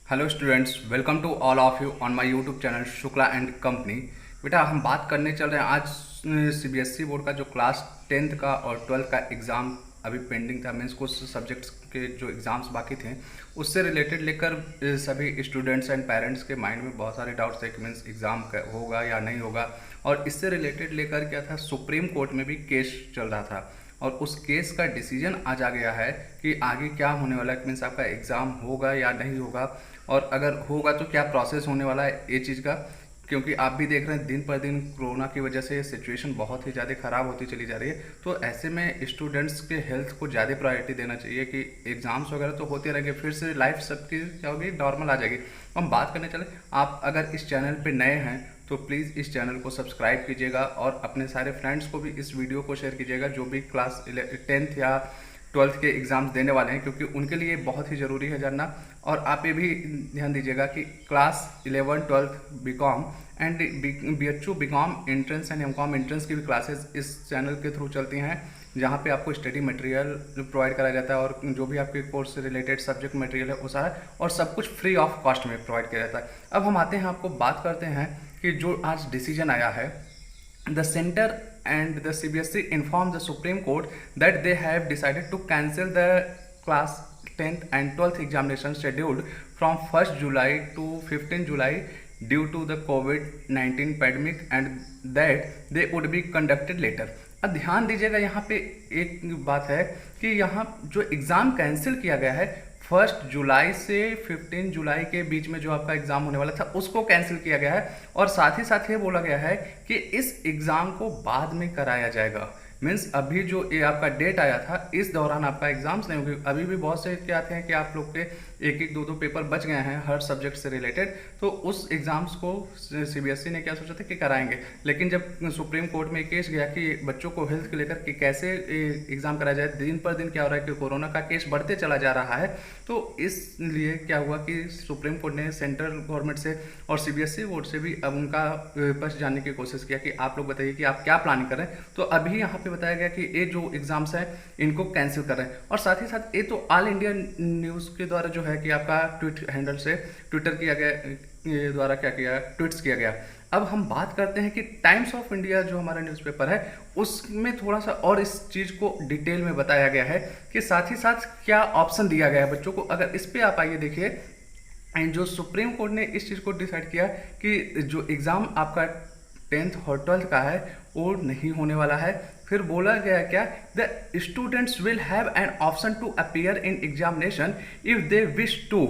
Hello students, welcome to all of you on my YouTube channel Shukla and company. बेटा, हम बात करने चल रहे हैं आज सीबीएसई बोर्ड का जो क्लास 10th का और 12th का एग्ज़ाम अभी पेंडिंग था। मीन्स कुछ सब्जेक्ट्स के जो एग्ज़ाम्स बाकी थे उससे रिलेटेड लेकर सभी स्टूडेंट्स एंड पेरेंट्स के माइंड में बहुत सारे डाउट्स थे कि मीन्स एग्ज़ाम होगा या नहीं होगा। और इससे रिलेटेड लेकर क्या था, सुप्रीम कोर्ट में भी केस चल रहा था और उस केस का डिसीजन आज आ गया है कि आगे क्या होने वाला है। मीन्स आपका एग्ज़ाम होगा या नहीं होगा, और अगर होगा तो क्या प्रोसेस होने वाला है ये चीज़ का। क्योंकि आप भी देख रहे हैं दिन पर दिन कोरोना की वजह से सिचुएशन बहुत ही ज़्यादा ख़राब होती चली जा रही है। तो ऐसे में स्टूडेंट्स के हेल्थ को ज़्यादा प्रायोरिटी देना चाहिए कि एग्ज़ाम्स वगैरह तो होते रहेंगे, फिर से लाइफ सबकी क्या होगी, नॉर्मल आ जाएगी। हम बात करने चले, आप अगर इस चैनल पर नए हैं तो प्लीज़ इस चैनल को सब्सक्राइब कीजिएगा और अपने सारे फ्रेंड्स को भी इस वीडियो को शेयर कीजिएगा जो भी क्लास 10th या 12th के एग्ज़ाम्स देने वाले हैं, क्योंकि उनके लिए बहुत ही ज़रूरी है जानना। और आप ये भी ध्यान दीजिएगा कि class 11 12th BCom and BHU BCom entrance and MCom entrance की भी क्लासेस इस चैनल के थ्रू चलती हैं, जहाँ पे आपको स्टडी मटेरियल प्रोवाइड कराया जाता है और जो भी आपके कोर्स से रिलेटेड सब्जेक्ट मटेरियल है वो सारा और सब कुछ फ्री ऑफ कॉस्ट में प्रोवाइड किया जाता है। अब हम आते हैं, आपको बात करते हैं कि जो आज डिसीजन आया है, the center and the CBSE informed the Supreme Court that they have decided to cancel the class 10th and 12th examination scheduled from 1st July to 15th July due to the COVID-19 pandemic and that they would be conducted later। अब ध्यान दीजिएगा, यहाँ पे एक बात है कि यहाँ जो एग्ज़ाम कैंसिल किया गया है 1 जुलाई से 15 जुलाई के बीच में जो आपका एग्ज़ाम होने वाला था उसको कैंसिल किया गया है। और साथ ही साथ ये बोला गया है कि इस एग्ज़ाम को बाद में कराया जाएगा। मीन्स अभी जो ये आपका डेट आया था इस दौरान आपका एग्ज़ाम्स नहीं होंगे। अभी भी बहुत से क्या आते हैं कि आप लोग के एक एक दो पेपर बच गए हैं हर सब्जेक्ट से रिलेटेड, तो उस एग्ज़ाम्स को सीबीएसई ने क्या सोचा था कि कराएंगे। लेकिन जब सुप्रीम कोर्ट में केस गया कि बच्चों को हेल्थ को लेकर कि कैसे एग्ज़ाम कराया जाए, दिन पर दिन क्या हो रहा है कि कोरोना का केस बढ़ते चला जा रहा है, तो इसलिए क्या हुआ कि सुप्रीम कोर्ट ने सेंट्रल गवर्नमेंट से और सीबीएसई बोर्ड से भी अब उनका पक्ष जानने की कोशिश किया कि आप लोग बताइए कि आप क्या प्लानिंग कर रहे हैं। तो अभी यहाँ पे बताया गया कि ये जो एग्ज़ाम्स हैं इनको कैंसिल कर रहे हैं। और साथ ही साथ ये तो ऑल इंडिया न्यूज़ के द्वारा जो है कि आपका ट्वीट हैंडल से ट्विटर किया गया, द्वारा क्या किया, ट्वीट्स किया गया। अब हम बात करते हैं कि टाइम्स ऑफ इंडिया जो हमारा न्यूज़पेपर है उसमें थोड़ा सा और इस चीज़ को डिटेल में बताया गया है कि साथ ही साथ क्या ऑप्शन दिया गया है बच्चों को। अगर इस पर आप आइए देखिए, एंड जो सुप्रीम कोर्ट ने इस चीज़ को डिसाइड किया कि जो एग्ज़ाम आपका 10th और 12th का है वो नहीं होने वाला है। फिर बोला गया क्या, the students will have an option to appear in examination if they wish to,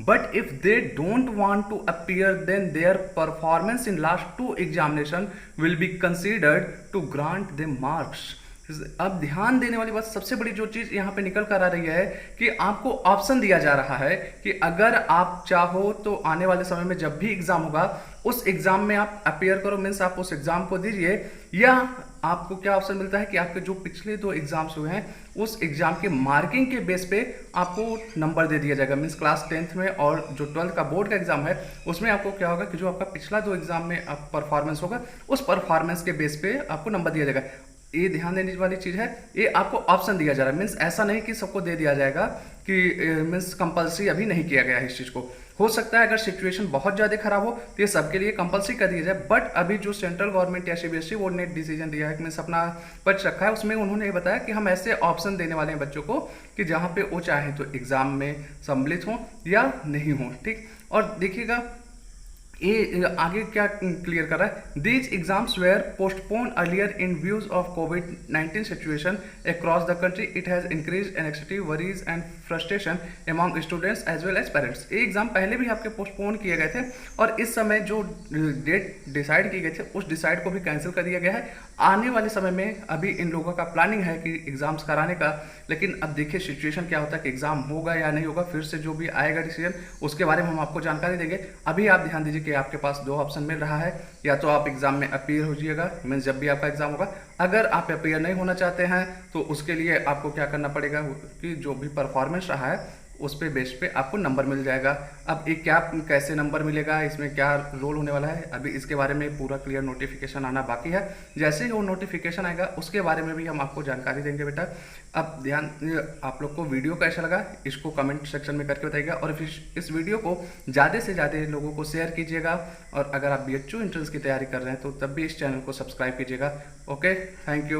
but if they don't want to appear then their performance in last two examination will be considered to grant them marks। अब ध्यान देने वाली बात, सबसे बड़ी जो चीज़ यहाँ पे निकल कर आ रही है कि आपको ऑप्शन दिया जा रहा है कि अगर आप चाहो तो आने वाले समय में जब भी एग्ज़ाम होगा उस एग्ज़ाम में आप अपेयर करो, मीन्स आप उस एग्ज़ाम को दीजिए। या आपको क्या ऑप्शन मिलता है कि आपके जो पिछले 2 एग्ज़ाम्स हुए हैं उस एग्ज़ाम के मार्किंग के बेस पे आपको नंबर दे दिया जाएगा। मीन्स क्लास 10th में और जो 12th का बोर्ड का एग्ज़ाम है उसमें आपको क्या होगा कि जो आपका पिछला 2 एग्ज़ाम में आप परफॉर्मेंस होगा उस परफॉर्मेंस के बेस पे आपको नंबर दिया जाएगा। ये ध्यान देने वाली चीज़ है, ये आपको ऑप्शन दिया जा रहा है। मीन्स ऐसा नहीं कि सबको दे दिया जाएगा कि मीन्स कंपलसरी अभी नहीं किया गया है इस चीज़ को। हो सकता है अगर सिचुएशन बहुत ज़्यादा खराब हो तो ये सबके लिए कंपलसरी कर दिया जाए। बट अभी जो सेंट्रल गवर्नमेंट या सीबीएसई बोर्ड ने डिसीजन दिया है कि मीन्स अपना पक्ष रखा है, उसमें उन्होंने ये बताया कि हम ऐसे ऑप्शन देने वाले हैं बच्चों को कि जहाँ पे वो चाहें तो एग्ज़ाम में सम्मिलित हों या नहीं हों। ठीक, और देखिएगा ये आगे क्या क्लियर कर रहा है, these exams were postponed earlier in views of कोविड-19 situation across the country, it has increase anxiety worries and frustration among students as well as parents. ये एग्जाम पहले भी आपके पोस्टपोन किए गए थे और इस समय जो डेट डिसाइड की गई थी उस डिसाइड को भी कैंसिल कर दिया गया है। आने वाले समय में अभी इन लोगों का प्लानिंग है कि एग्जाम्स कराने का, लेकिन अब देखिए सिचुएशन क्या होता है कि एग्जाम होगा या नहीं होगा, फिर से जो भी आएगा डिसीजन उसके बारे में हम आपको जानकारी देंगे। अभी आप ध्यान दीजिए कि आपके पास 2 ऑप्शन मिल रहा है, या तो आप एग्जाम में अपीयर हो जाइएगा, मीन्स जब भी आपका एग्जाम होगा। अगर आप अपीयर नहीं होना चाहते हैं तो उसके लिए आपको क्या करना पड़ेगा कि जो भी परफॉर्मेंस रहा है उस पे बेस पे आपको नंबर मिल जाएगा। अब ये क्या कैसे नंबर मिलेगा, इसमें क्या रोल होने वाला है, अभी इसके बारे में पूरा क्लियर नोटिफिकेशन आना बाकी है। जैसे ही वो नोटिफिकेशन आएगा उसके बारे में भी हम आपको जानकारी देंगे बेटा। अब ध्यान, आप लोग को वीडियो कैसा लगा इसको कमेंट सेक्शन में करके बताइएगा, और इस वीडियो को ज़्यादा से ज़्यादा लोगों को शेयर कीजिएगा। और अगर आप BHU एंट्रेंस की तैयारी कर रहे हैं तो तब भी इस चैनल को सब्सक्राइब कीजिएगा। Okay, thank you.